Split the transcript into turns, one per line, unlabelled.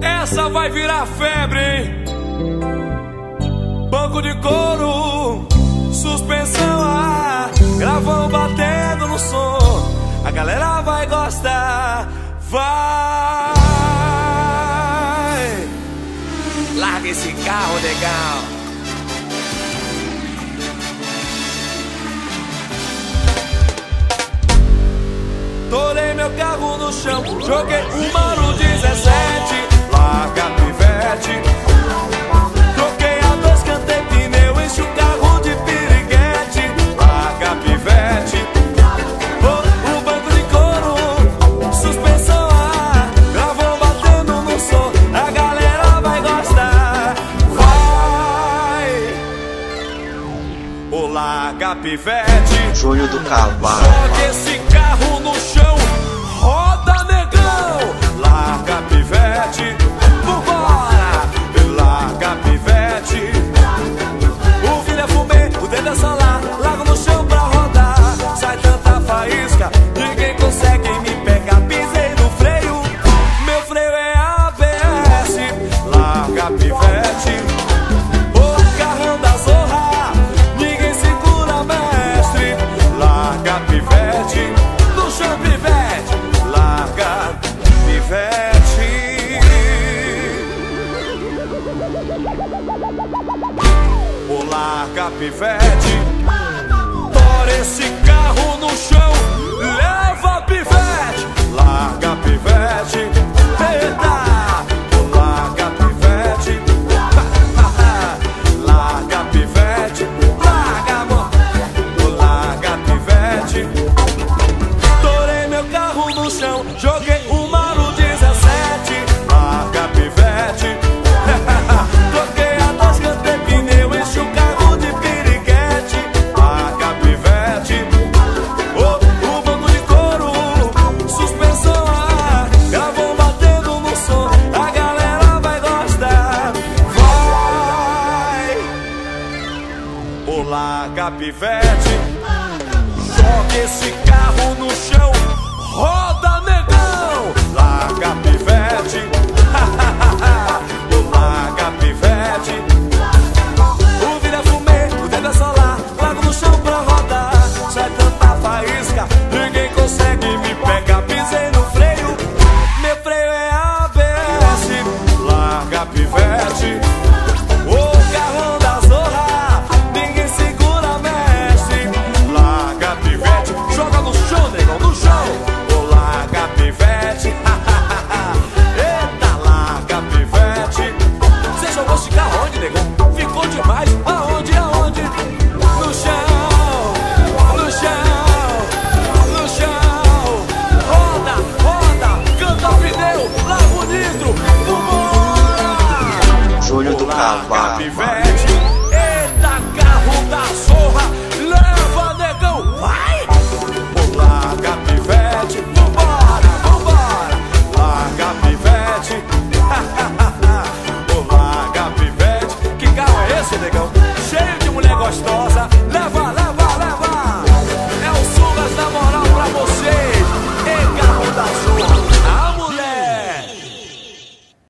Essa vai virar febre, hein? Banco de couro, suspensão, gravão batendo no som. A galera vai gostar, vai. Larga esse carro legal. Torei meu carro no chão, joguei uma no 17. Larga pivete. Troquei a 2, cantei pneu, enchi o carro de piriguete. Larga pivete. O banco de couro, suspensão, gravão batendo no som. A galera vai gostar, vai. O larga pivete.
Júnior do Cavalo.
Joga esse carro no chão, roda negão. Larga pivete, vambora. Larga pivete. O filho é fumê, o dedo é solar. Largo no chão pra rodar. Sai tanta faísca, ninguém consegue me pegar. Pisei no freio, meu freio é ABS. Larga pivete. O carrão da zorra, ninguém segura, mestre. Larga pivete, no chão pivete. Larga pivete. O larga pivete. Tora esse carro no chão, leva pivete. Larga pivete. Eita, o larga pivete. Larga pivete. Larga, amor. O larga pivete. Torei meu carro no chão, joguei